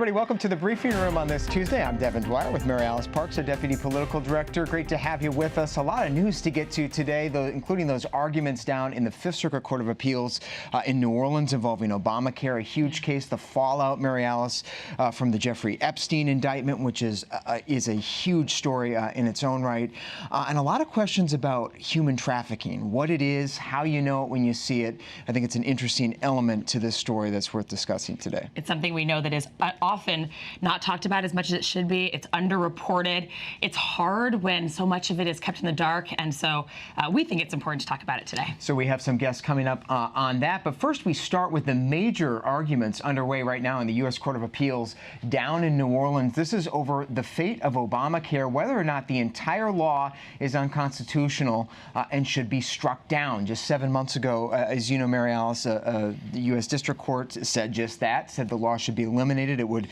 everybody. Welcome to the briefing room on this Tuesday. I'm Devin Dwyer with Mary Alice Parks, our Deputy Political Director. Great to have you with us. A lot of news to get to today, including those arguments down in the Fifth Circuit Court of Appeals in New Orleans involving Obamacare, a huge case, the fallout, Mary Alice, from the Jeffrey Epstein indictment, which is a huge story in its own right, and a lot of questions about human trafficking, what it is, how you know it when you see it. I think it's an interesting element to this story that's worth discussing today. It's something we know that is often not talked about as much as it should be. It's underreported. It's hard when so much of it is kept in the dark, and so we think it's important to talk about it today. So we have some guests coming up on that, but first we start with the major arguments underway right now in the U.S. Court of Appeals down in New Orleans. This is over the fate of Obamacare, whether or not the entire law is unconstitutional and should be struck down. Just 7 months ago, as you know, Mary Alice, the U.S. District Court said just that, said the law should be eliminated. It would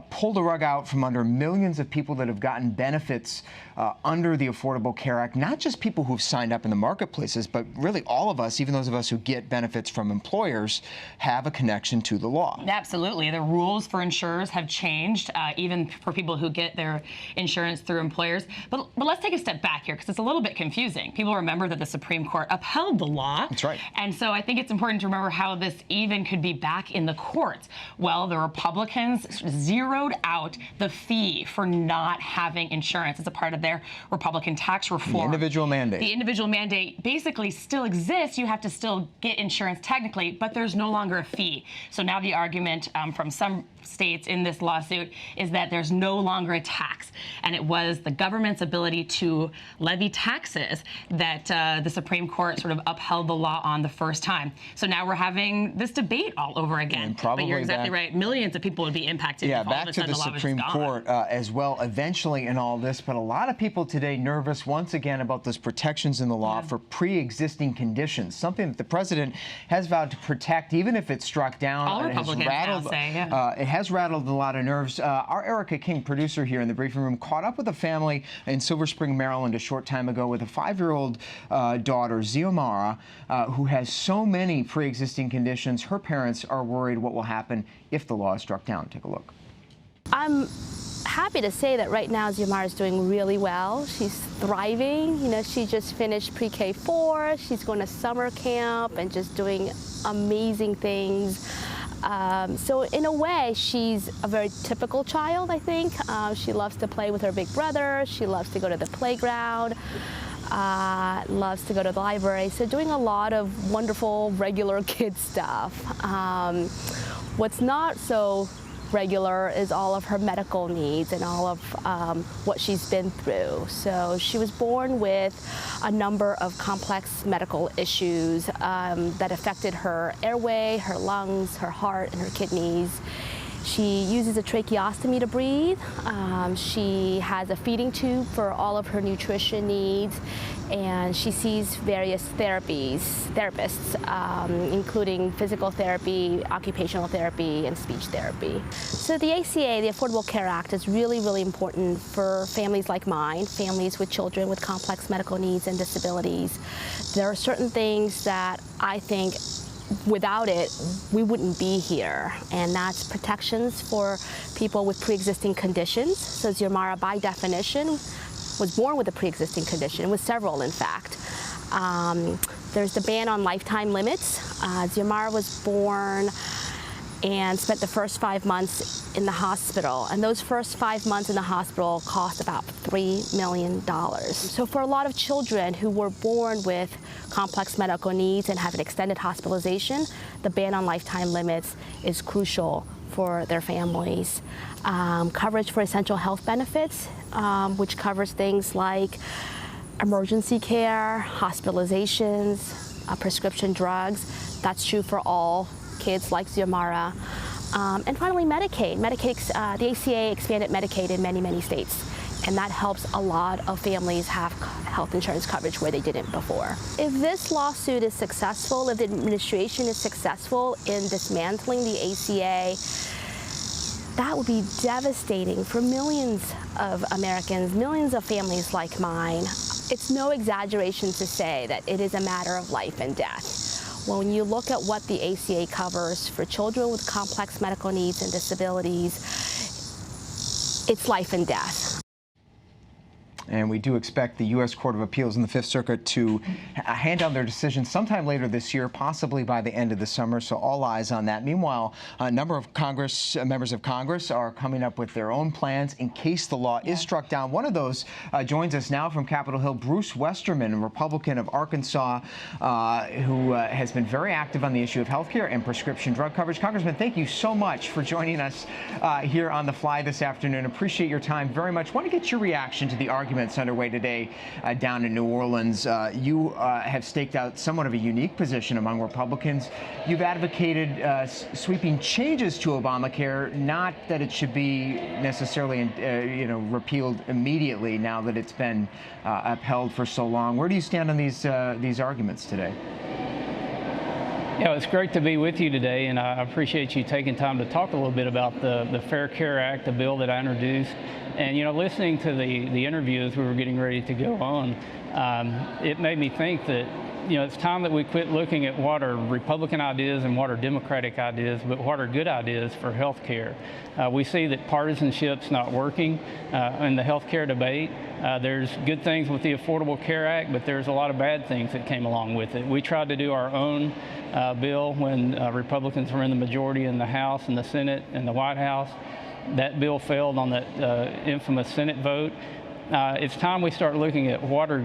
pull the rug out from under millions of people that have gotten benefits under the Affordable Care Act, not just people who've signed up in the marketplaces, but really all of us, even those of us who get benefits from employers, have a connection to the law. Absolutely. The rules for insurers have changed, even for people who get their insurance through employers. But let's take a step back here, because it's a little bit confusing. People remember that the Supreme Court upheld the law. That's right. And so I think it's important to remember how this even could be back in the courts. Well, the Republicans zeroed out the fee for not having insurance as a part of their Republican tax reform. The individual mandate. The individual mandate basically still exists. You have to still get insurance technically, but there's no longer a fee. So now the argument from some states in this lawsuit is that there's no longer a tax, and it was the government's ability to levy taxes that the Supreme Court sort of upheld the law on the first time. So now we're having this debate all over again. And probably but you're exactly right. Millions of people would be impacted. Yeah, if all back of a to sudden the law was Supreme gone. Court as well eventually in all this. But a lot of people today nervous once again about those protections in the law for pre-existing conditions, something that the president has vowed to protect, even if it's struck down. All Republicans now say, yeah. It has rattled a lot of nerves. Our Erica King, producer here in the briefing room, caught up with a family in Silver Spring, Maryland a short time ago with a 5-year-old daughter, Xiomara, who has so many pre-existing conditions. Her parents are worried what will happen if the law is struck down. Take a look. I'm happy to say that right now Xiomara is doing really well. She's thriving. You know, she just finished pre-K 4. She's going to summer camp and just doing amazing things. So in a way, she's a very typical child, I think. She loves to play with her big brother. She loves to go to the playground, loves to go to the library. So doing a lot of wonderful, regular kid stuff. What's not so regular is all of her medical needs and all of what she's been through. So she was born with a number of complex medical issues that affected her airway, her lungs, her heart, and her kidneys. She uses a tracheostomy to breathe. She has a feeding tube for all of her nutrition needs, and she sees various therapists, including physical therapy, occupational therapy, and speech therapy. So the ACA, the Affordable Care Act, is really, really important for families like mine, families with children with complex medical needs and disabilities. There are certain things that I think without it, we wouldn't be here, and that's protections for people with pre-existing conditions. So Xiomara, by definition, was born with a pre-existing condition, with several, in fact. There's the ban on lifetime limits. Xiomara was born and spent the first 5 months in the hospital, and those first 5 months in the hospital cost about $3 million. So for a lot of children who were born with complex medical needs and have an extended hospitalization, the ban on lifetime limits is crucial for their families. Coverage for essential health benefits, which covers things like emergency care, hospitalizations, prescription drugs. That's true for all kids like Xiomara. And finally, Medicaid. The ACA expanded Medicaid in many, many states, and that helps a lot of families have health insurance coverage where they didn't before. If this lawsuit is successful, if the administration is successful in dismantling the ACA, that would be devastating for millions of Americans, millions of families like mine. It's no exaggeration to say that it is a matter of life and death. When you look at what the ACA covers for children with complex medical needs and disabilities, it's life and death. And we do expect the U.S. Court of Appeals in the Fifth Circuit to hand down their decision sometime later this year, possibly by the end of the summer. So all eyes on that. Meanwhile, a number of members of Congress are coming up with their own plans in case the law is struck down. One of those joins us now from Capitol Hill, Bruce Westerman, a Republican of Arkansas, who has been very active on the issue of health care and prescription drug coverage. Congressman, thank you so much for joining us here on The Fly this afternoon. Appreciate your time very much. Want to get your reaction to the arguments underway today down in New Orleans. You have staked out somewhat of a unique position among Republicans. You've advocated sweeping changes to Obamacare, not that it should be necessarily repealed immediately now that it's been upheld for so long. Where do you stand on these arguments today? Yeah, it's great to be with you today, and I appreciate you taking time to talk a little bit about the Fair Care Act, the bill that I introduced. And, listening to the interview as we were getting ready to go on, it made me think that, it's time that we quit looking at what are Republican ideas and what are Democratic ideas, but what are good ideas for health care. We see that partisanship's not working in the health care debate. There's good things with the Affordable Care Act, but there's a lot of bad things that came along with it. We tried to do our own bill when Republicans were in the majority in the House and the Senate and the White House. That bill failed on that infamous Senate vote. It's time we start looking at what are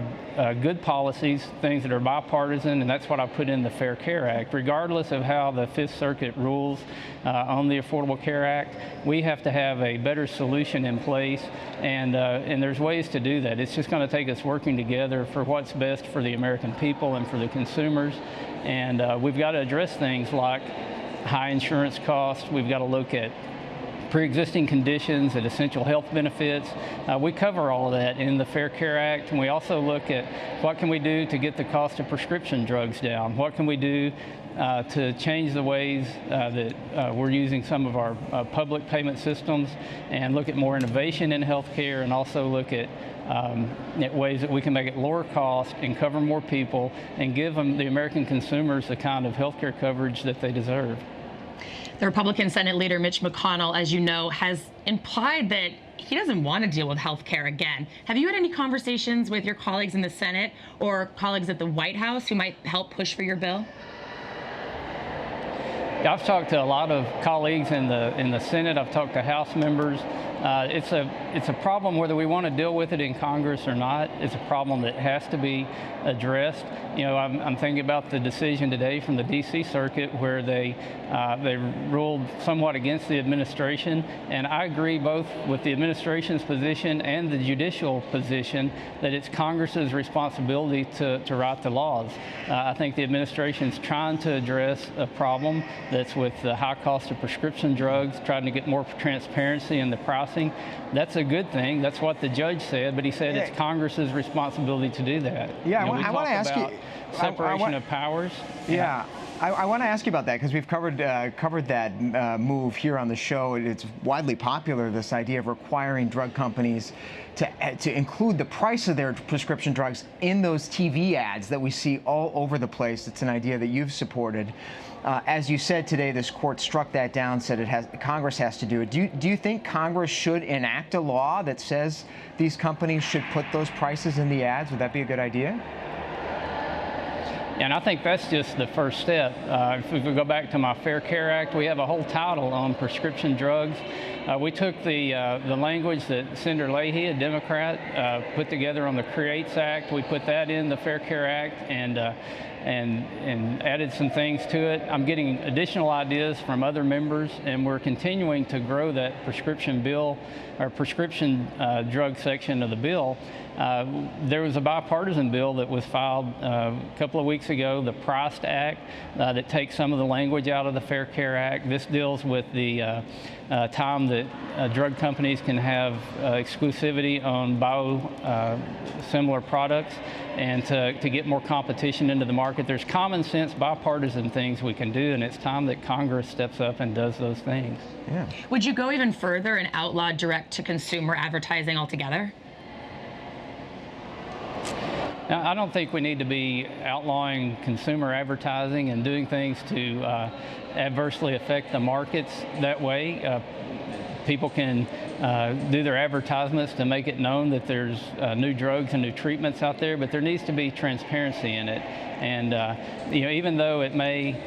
good policies, things that are bipartisan, and that's what I put in the Fair Care Act. Regardless of how the Fifth Circuit rules on the Affordable Care Act, we have to have a better solution in place, and there's ways to do that. It's just going to take us working together for what's best for the American people and for the consumers, and we've got to address things like high insurance costs. We've got to look at pre-existing conditions and essential health benefits. We cover all of that in the Fair Care Act, and we also look at what can we do to get the cost of prescription drugs down. What can we do to change the ways that we're using some of our public payment systems, and look at more innovation in healthcare, and also look at ways that we can make it lower cost and cover more people and give the American consumers the kind of healthcare coverage that they deserve. The Republican Senate leader Mitch McConnell, as you know, has implied that he doesn't want to deal with health care again. Have you had any conversations with your colleagues in the Senate or colleagues at the White House who might help push for your bill? Yeah, I've talked to a lot of colleagues in the Senate. I've talked to House members. It's a problem whether we want to deal with it in Congress or not. It's a problem that has to be addressed. I'm thinking about the decision today from the D.C. Circuit where they ruled somewhat against the administration, and I agree both with the administration's position and the judicial position that it's Congress's responsibility to write the laws. I think the administration's trying to address a problem that's with the high cost of prescription drugs, trying to get more transparency in the pricing. That's a good thing. That's what the judge said, but he said it's Congress's responsibility to do that. Yeah, I want to ask you separation of powers. Yeah. I want to ask you about that because we've covered that move here on the show. It's widely popular, this idea of requiring drug companies to include the price of their prescription drugs in those TV ads that we see all over the place. It's an idea that you've supported. As you said today, this court struck that down, said Congress has to do it. Do you think Congress should enact a law that says these companies should put those prices in the ads? Would that be a good idea? And I think that's just the first step. If we go back to my Fair Care Act, we have a whole title on prescription drugs. We took the language that Senator Leahy, a Democrat, put together on the CREATES Act. We put that in the Fair Care Act and added some things to it. I'm getting additional ideas from other members, and we're continuing to grow that prescription bill, or prescription drug section of the bill. There was a bipartisan bill that was filed a couple of weeks ago, the PRICE Act, that takes some of the language out of the Fair Care Act. This deals with the time that drug companies can have exclusivity on biosimilar products, and to get more competition into the market. There's common sense bipartisan things we can do, and it's time that Congress steps up and does those things. Yeah. Would you go even further and outlaw direct-to-consumer advertising altogether? Now, I don't think we need to be outlawing consumer advertising and doing things to adversely affect the markets that way. People can do their advertisements to make it known that there's new drugs and new treatments out there, but there needs to be transparency in it. And even though it may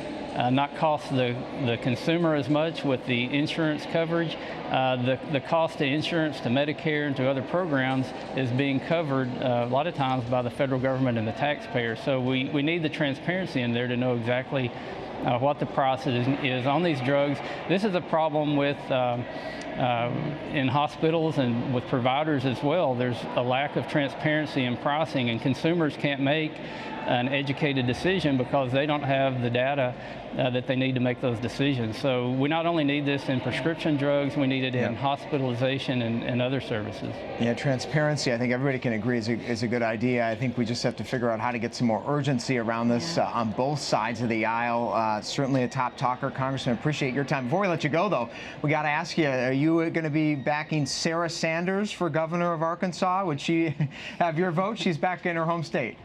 not cost the consumer as much with the insurance coverage, the cost of insurance to Medicare and to other programs is being covered a lot of times by the federal government and the taxpayer. So we need the transparency in there to know exactly what the price is on these drugs. This is a problem with in hospitals and with providers as well. There's a lack of transparency in pricing, and consumers can't make an educated decision because they don't have the data that they need to make those decisions. So we not only need this in prescription drugs, we need it in hospitalization and other services. Yeah, transparency, I think everybody can agree is a good idea. I think we just have to figure out how to get some more urgency around this on both sides of the aisle. Certainly a top talker. Congressman, appreciate your time. Before we let you go, though, we got to ask you, are you going to be backing Sarah Sanders for governor of Arkansas? Would she have your vote? She's back in her home state.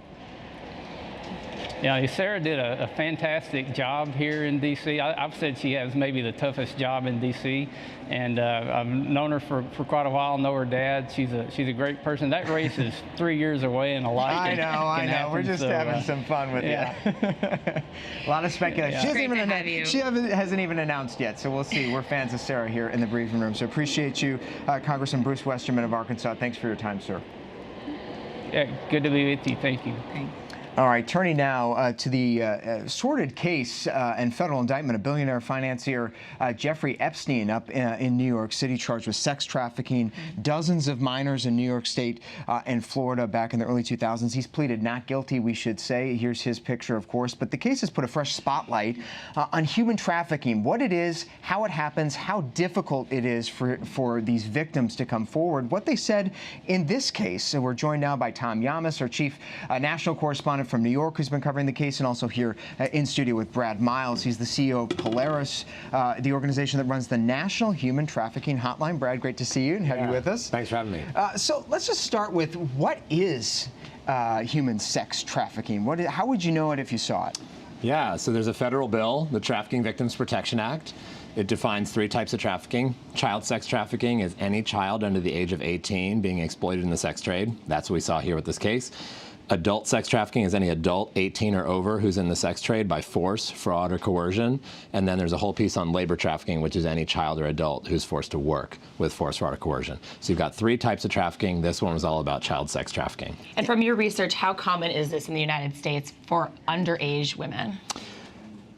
Yeah, Sarah did a fantastic job here in D.C. I've said she has maybe the toughest job in D.C., and I've known her for quite a while, know her dad. She's a great person. That race is 3 years away and a lot I know. We're just having some fun with you. A lot of speculation. Yeah. She hasn't even announced yet, so we'll see. We're fans of Sarah here in the briefing room, so appreciate you, Congressman Bruce Westerman of Arkansas. Thanks for your time, sir. Yeah, good to be with you. Thank you. All right, turning now to the sordid case and federal indictment of billionaire financier Jeffrey Epstein up in New York City, charged with sex trafficking dozens of minors in New York State and Florida back in the early 2000s. He's pleaded not guilty, we should say. Here's his picture, of course. But the case has put a fresh spotlight on human trafficking, what it is, how it happens, how difficult it is for these victims to come forward, what they said in this case. So we're joined now by Tom Yamas, our chief national correspondent from New York, who's been covering the case, and also here in studio with Brad Miles. He's the CEO of Polaris, the organization that runs the National Human Trafficking Hotline. Brad, great to see you and have you with us. Thanks for having me. So let's just start with, what is human sex trafficking? How would you know it if you saw it? Yeah, so there's a federal bill, the Trafficking Victims Protection Act. It defines 3 types of trafficking. Child sex trafficking is any child under the age of 18 being exploited in the sex trade. That's what we saw here with this case. Adult sex trafficking is any adult 18 or over who's in the sex trade by force, fraud, or coercion. And then there's a whole piece on labor trafficking, which is any child or adult who's forced to work with force, fraud, or coercion. So you've got 3 types of trafficking. This one was all about child sex trafficking. And from your research, how common is this in the United States for underage women?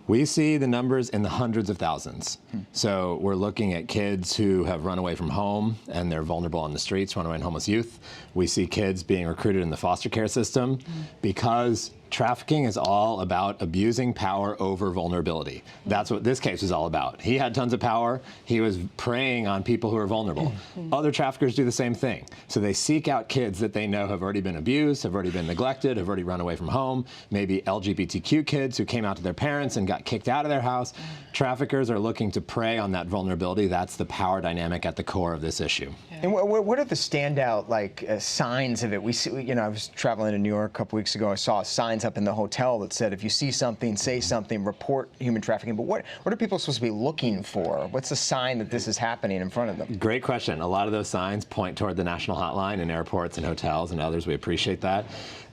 We see the numbers in the hundreds of thousands. So we're looking at kids who have run away from home and they're vulnerable on the streets, runaway and homeless youth. We see kids being recruited in the foster care system because trafficking is all about abusing power over vulnerability. That's what this case is all about. He had tons of power. He was preying on people who are vulnerable. Other traffickers do the same thing. So they seek out kids that they know have already been abused, have already been neglected, have already run away from home, maybe LGBTQ kids who came out to their parents and got kicked out of their house. Traffickers are looking to prey on that vulnerability. That's the power dynamic at the core of this issue. And what are the standout signs of it? We see, I was traveling to New York a couple weeks ago. I saw signs up in the hotel that said, if you see something, say something, report human trafficking. But what are people supposed to be looking for? What's the sign that this is happening in front of them? Great question. A lot of those signs point toward the national hotline in airports and hotels and others. We appreciate that.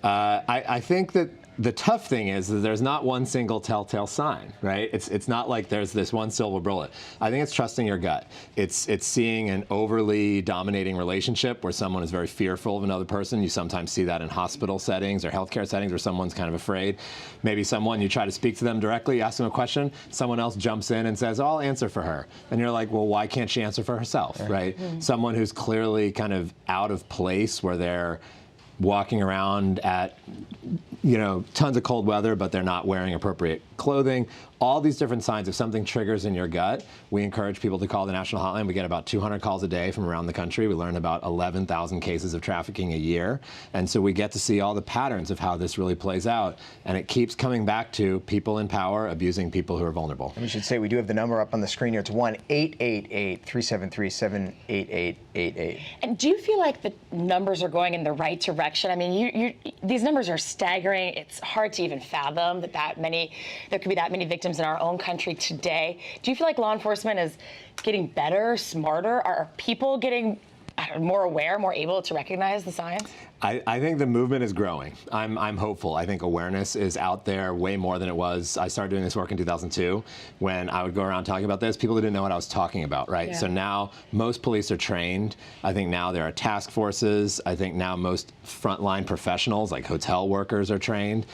I think that the tough thing is that there's not one single telltale sign, right? It's not like there's this one silver bullet. I think it's trusting your gut. It's seeing an overly dominating relationship where someone is very fearful of another person. You sometimes see that in hospital settings or healthcare settings where someone's kind of afraid. Maybe someone, you try to speak to them directly, ask them a question, someone else jumps in and says, oh, I'll answer for her. And you're like, well, why can't she answer for herself, right? Someone who's clearly kind of out of place where they're walking around at, tons of cold weather, but they're not wearing appropriate clothing. All these different signs. If something triggers in your gut, we encourage people to call the national hotline. We get about 200 calls a day from around the country. We learn about 11,000 cases of trafficking a year. And so we get to see all the patterns of how this really plays out. And it keeps coming back to people in power abusing people who are vulnerable. And we should say we do have the number up on the screen here. It's 1-888-373-78888. And do you feel like the numbers are going in the right direction? direction. I mean, these numbers are staggering. It's hard to even fathom that there could be that many victims in our own country today. Do you feel like law enforcement is getting better, smarter? Are people getting more aware, more able to recognize the signs? I think the movement is growing. I'm hopeful. I think awareness is out there way more than it was. I started doing this work in 2002 when I would go around talking about this. People didn't know what I was talking about, right? Yeah. So now most police are trained. I think now there are task forces. I think now most frontline professionals, like hotel workers, are trained.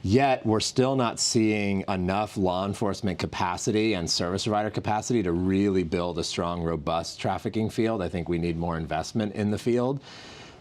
Yet we're still not seeing enough law enforcement capacity and service provider capacity to really build a strong, robust trafficking field. I think we need more investment in the field.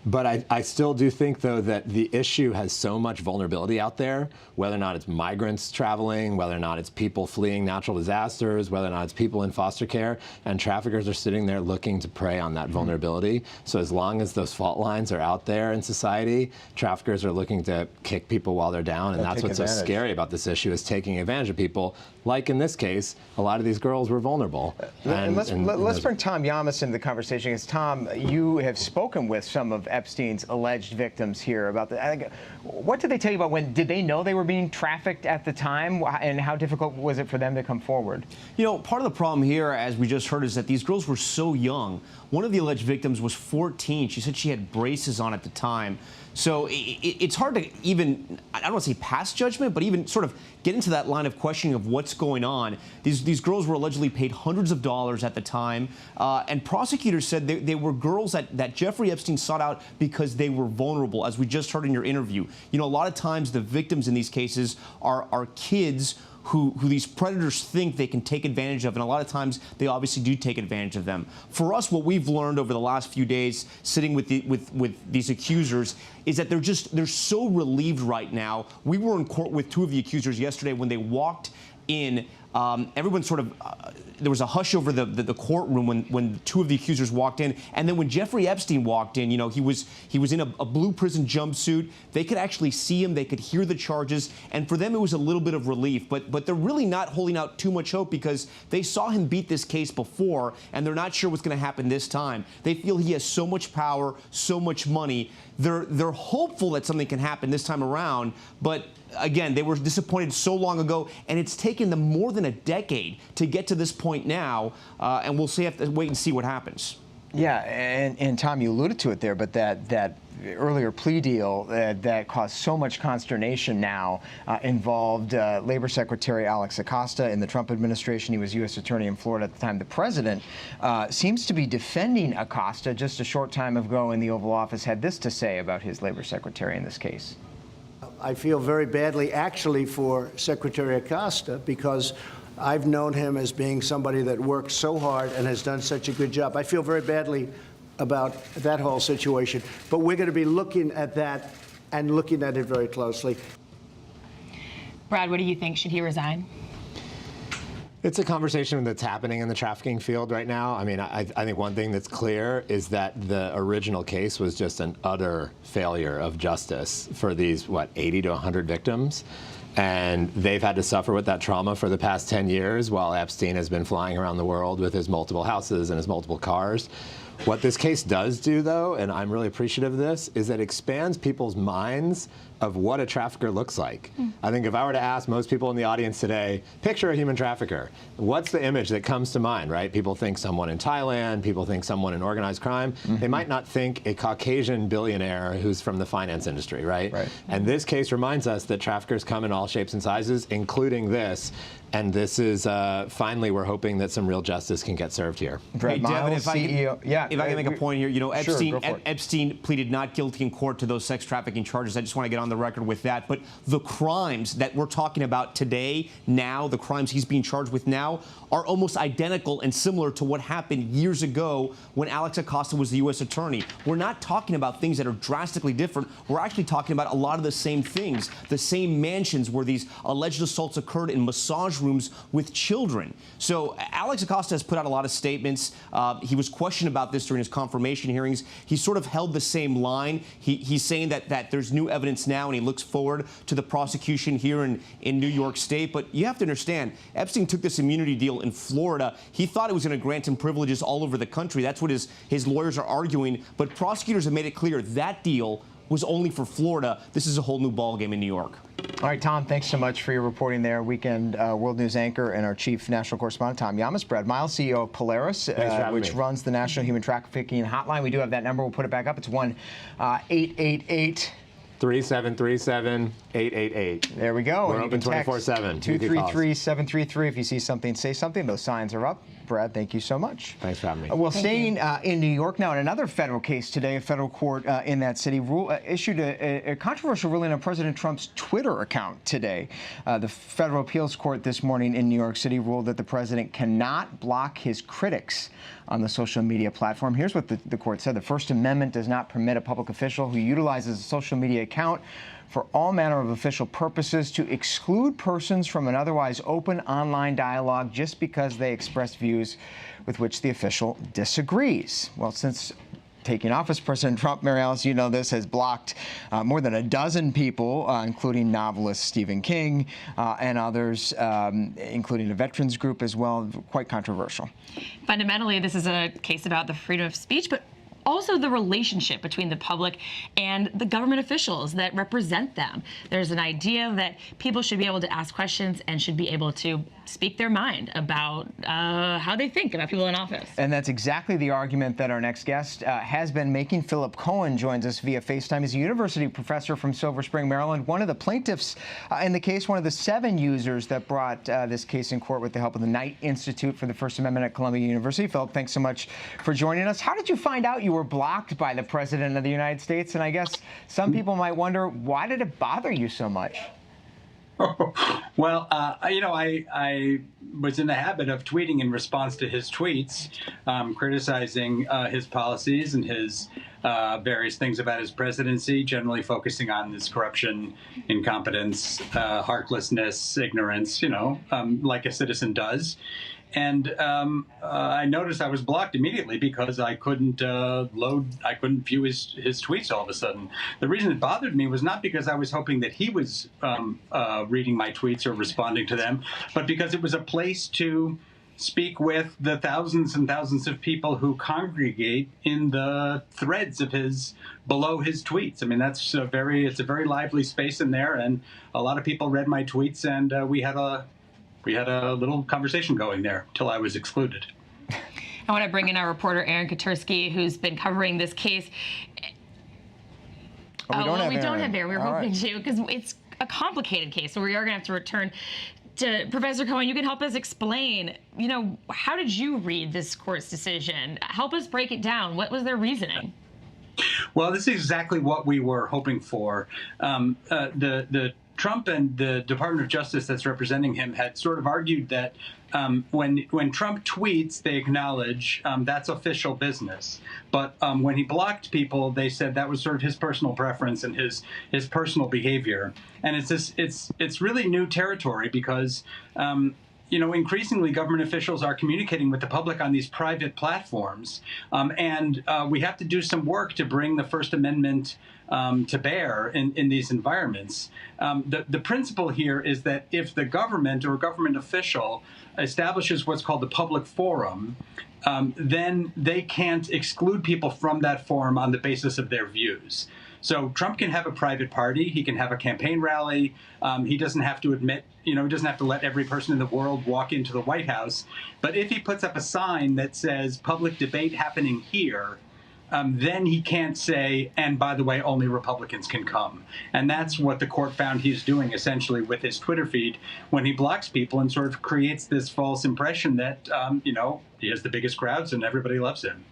But I still do think, though, that the issue has so much vulnerability out there, whether or not it's migrants traveling, whether or not it's people fleeing natural disasters, whether or not it's people in foster care, and traffickers are sitting there looking to prey on that vulnerability. So as long as those fault lines are out there in society, traffickers are looking to kick people while they're down, and that's what's so scary about this issue, is taking advantage of people. Like in this case, a lot of these girls were vulnerable. Let's bring Tom Yamas into the conversation, because Tom, you have spoken with some of Epstein's alleged victims here about what did they tell you about did they know they were being trafficked at the time, and how difficult was it for them to come forward? You know, part of the problem here, as we just heard, is that these girls were so young. One of the alleged victims was 14. She said she had braces on at the time. So it's hard to even, I don't want to say pass judgment, but even sort of get into that line of questioning of what's going on. These girls were allegedly paid hundreds of dollars at the time, and prosecutors said they were girls that Jeffrey Epstein sought out because they were vulnerable, as we just heard in your interview. You know, a lot of times the victims in these cases are kids who these predators think they can take advantage of, and a lot of times they obviously do take advantage of them. For us, what we've learned over the last few days sitting with these accusers is that they're so relieved right now. We were in court with two of the accusers yesterday. When they walked in, everyone sort of, there was a hush over the courtroom when two of the accusers walked in. And then when Jeffrey Epstein walked in, you know, he was in a blue prison jumpsuit. They could actually see him. They could hear the charges. And for them, it was a little bit of relief. But they're really not holding out too much hope, because they saw him beat this case before, and they're not sure what's going to happen this time. They feel he has so much power, so much money. They're hopeful that something can happen this time around, but again, they were disappointed so long ago, and it's taken them more than a decade to get to this point now, and we'll have to wait and see what happens. Yeah, and Tom, you alluded to it there, but that earlier plea deal that caused so much consternation now involved Labor Secretary Alex Acosta in the Trump administration. He was U.S. Attorney in Florida at the time. The president seems to be defending Acosta. Just a short time ago in the Oval Office had this to say about his Labor Secretary in this case. I feel very badly, actually, for Secretary Acosta, because I've known him as being somebody that works so hard and has done such a good job. I feel very badly about that whole situation, but we're going to be looking at that and looking at it very closely. Brad, what do you think? Should he resign? It's a conversation that's happening in the trafficking field right now. I mean, I think one thing that's clear is that the original case was just an utter failure of justice for these, 80 to 100 victims. And they've had to suffer with that trauma for the past 10 years while Epstein has been flying around the world with his multiple houses and his multiple cars. What this case does do, though, and I'm really appreciative of this, is that it expands people's minds of what a trafficker looks like. I think if I were to ask most people in the audience today, picture a human trafficker, what's the image that comes to mind, right? People think someone in Thailand, people think someone in organized crime. They might not think a Caucasian billionaire who's from the finance industry, right? And this case reminds us that traffickers come in all shapes and sizes, including this. And this is, finally, we're hoping that some real justice can get served here. Hey, Devin, if I can make a point here, you know, Sure, Epstein pleaded not guilty in court to those sex trafficking charges. I just want to get on the record with that. But the crimes that we're talking about today, now, the crimes he's being charged with now, are almost identical and similar to what happened years ago when Alex Acosta was the U.S. attorney. We're not talking about things that are drastically different. We're actually talking about a lot of the same things, the same mansions where these alleged assaults occurred in massage rooms with children. So Alex Acosta has put out a lot of statements. He was questioned about this during his confirmation hearings. He sort of held the same line. He's saying that there's new evidence now now, and he looks forward to the prosecution here in New York State. But you have to understand, Epstein took this immunity deal in Florida. He thought it was going to grant him privileges all over the country. That's what his lawyers are arguing. But prosecutors have made it clear that deal was only for Florida. This is a whole new ballgame in New York. All right, Tom, thanks so much for your reporting there. Weekend World News anchor and our chief national correspondent, Tom Yamas. Brad Miles, CEO of Polaris, which runs the National Human Trafficking Hotline. We do have that number. We'll put it back up. It's 1-888. 3737-888. There we go. We're open 24/7. 233-733. If you see something, say something. Those signs are up. Brad, thank you so much. Thanks for having me. Well, staying in New York now, in another federal case today, a federal court in that city issued a controversial ruling on President Trump's Twitter account today. The federal appeals court this morning in New York City ruled that the president cannot block his critics on the social media platform. Here's what the court said. The First Amendment does not permit a public official who utilizes a social media account for all manner of official purposes to exclude persons from an otherwise open online dialogue just because they express views with which the official disagrees. Well, since taking office, President Trump, Mary Alice, you know this, has blocked more than a dozen people, including novelist Stephen King and others, including a veterans group as well. Quite controversial. Fundamentally, this is a case about the freedom of speech, but also the relationship between the public and the government officials that represent them. There's an idea that people should be able to ask questions and should be able to speak their mind about how they think about people in office. And that's exactly the argument that our next guest has been making. Philip Cohen joins us via FaceTime. He's a university professor from Silver Spring, Maryland, one of the plaintiffs in the case, one of the 7 users that brought this case in court with the help of the Knight Institute for the First Amendment at Columbia University. Philip, thanks so much for joining us. How did you find out you were blocked by the President of the United States? And I guess some people might wonder, why did it bother you so much? Well, I was in the habit of tweeting in response to his tweets, criticizing his policies and his various things about his presidency, generally focusing on his corruption, incompetence, heartlessness, ignorance, like a citizen does. And I noticed I was blocked immediately because I couldn't I couldn't view his tweets all of a sudden. The reason it bothered me was not because I was hoping that he was reading my tweets or responding to them, but because it was a place to speak with the thousands and thousands of people who congregate in the threads of below his tweets. I mean, it's a very lively space in there, and a lot of people read my tweets, and we had a little conversation going there till I was excluded. I want to bring in our reporter, Aaron Katursky, who's been covering this case. We don't have Aaron. We were hoping to, because it's a complicated case, so we are going to have to return to Professor Cohen. You can help us explain, how did you read this court's decision? Help us break it down. What was their reasoning? Well, this is exactly what we were hoping for. The Trump and the Department of Justice that's representing him had sort of argued that when Trump tweets, they acknowledge that's official business. But when he blocked people, they said that was sort of his personal preference and his personal behavior. And it's really new territory because increasingly government officials are communicating with the public on these private platforms, and we have to do some work to bring the First Amendment to bear in these environments. The principle here is that if the government or a government official establishes what's called the public forum, then they can't exclude people from that forum on the basis of their views. So Trump can have a private party, he can have a campaign rally, he doesn't have to admit, he doesn't have to let every person in the world walk into the White House. But if he puts up a sign that says public debate happening here, then he can't say, and by the way, only Republicans can come. And that's what the court found he's doing essentially with his Twitter feed when he blocks people and sort of creates this false impression that, he has the biggest crowds and everybody loves him.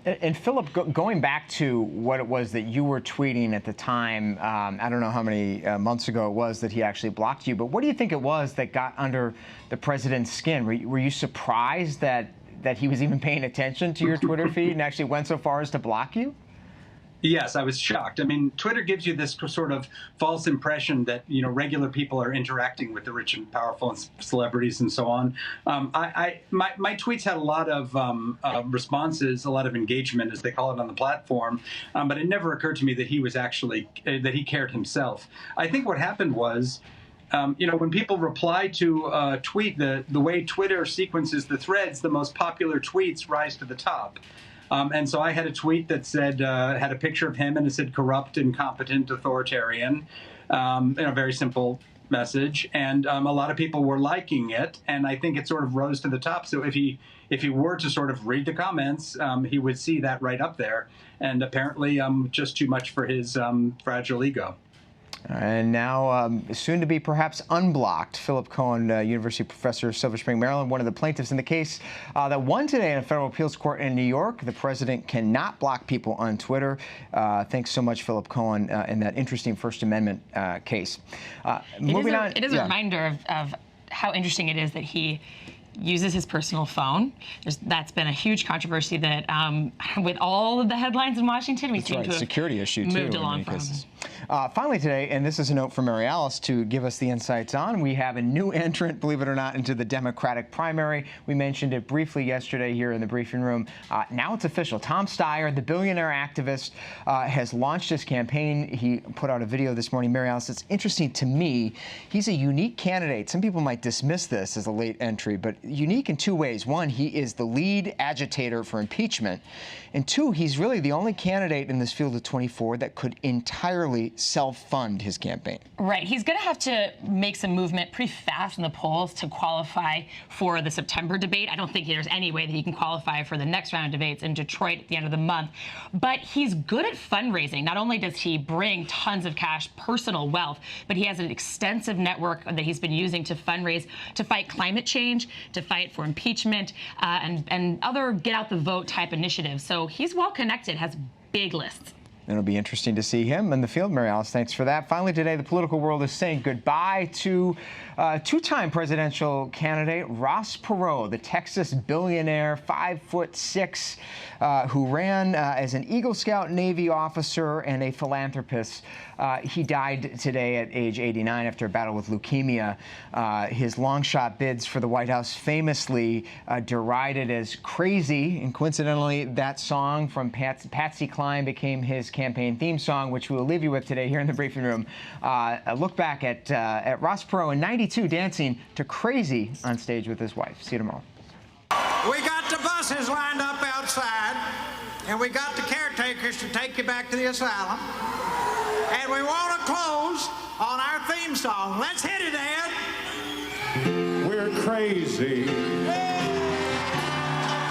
And Philip, going back to what it was that you were tweeting at the time, I don't know how many months ago it was that he actually blocked you, but what do you think it was that got under the president's skin? Were you surprised that he was even paying attention to your Twitter feed and actually went so far as to block you? Yes, I was shocked. I mean, Twitter gives you this sort of false impression that, you know, regular people are interacting with the rich and powerful and celebrities and so on. My tweets had a lot of responses, a lot of engagement, as they call it on the platform, but it never occurred to me that he was actually, that he cared himself. I think what happened was, you know, when people reply to a tweet, the way Twitter sequences the threads, the most popular tweets rise to the top. And so I had a tweet that said, had a picture of him and it said corrupt, incompetent, authoritarian, a very simple message. And a lot of people were liking it. And I think it sort of rose to the top. So if he were to sort of read the comments, he would see that right up there. And apparently just too much for his fragile ego. And now, soon to be perhaps unblocked, Philip Cohen, University professor of Silver Spring, Maryland, one of the plaintiffs in the case that won today in a federal appeals court in New York. The president cannot block people on Twitter. Thanks so much, Philip Cohen, in that interesting First Amendment case. Moving on. It is a reminder of how interesting it is that he uses his personal phone. That's been a huge controversy that, with all of the headlines in Washington, we seem to have security issue moved too, along from. Finally today, and this is a note from Mary Alice to give us the insights on, we have a new entrant, believe it or not, into the Democratic primary. We mentioned it briefly yesterday here in the briefing room. Now it's official. Tom Steyer, the billionaire activist, has launched his campaign. He put out a video this morning. Mary Alice, it's interesting to me. He's a unique candidate. Some people might dismiss this as a late entry, but unique in two ways. One, he is the lead agitator for impeachment. And two, he's really the only candidate in this field of 24 that could entirely self-fund his campaign. Right. He's going to have to make some movement pretty fast in the polls to qualify for the September debate. I don't think there's any way that he can qualify for the next round of debates in Detroit at the end of the month. But he's good at fundraising. Not only does he bring tons of cash, personal wealth, but he has an extensive network that he's been using to fundraise, to fight climate change, to fight for impeachment, and other get-out-the-vote type initiatives. So he's well-connected, has big lists. It'll be interesting to see him in the field, Mary Alice. Thanks for that. Finally today, the political world is saying goodbye to two-time presidential candidate Ross Perot, the Texas billionaire, 5'6", who ran as an Eagle Scout Navy officer and a philanthropist. He died today at age 89 after a battle with leukemia. His long-shot bids for the White House famously derided as crazy, and coincidentally, that song from Patsy Cline became his campaign theme song, which we will leave you with today here in the briefing room. A look back at Ross Perot in '92 dancing to Crazy on stage with his wife. See you tomorrow. We got the buses lined up outside, and we got the caretakers to take you back to the asylum. And we want to close on our theme song. Let's hit it, Ed. We're crazy.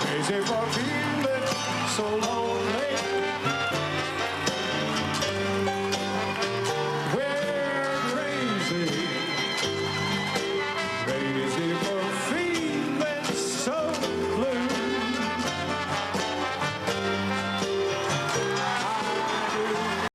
Crazy for feeling so lonely.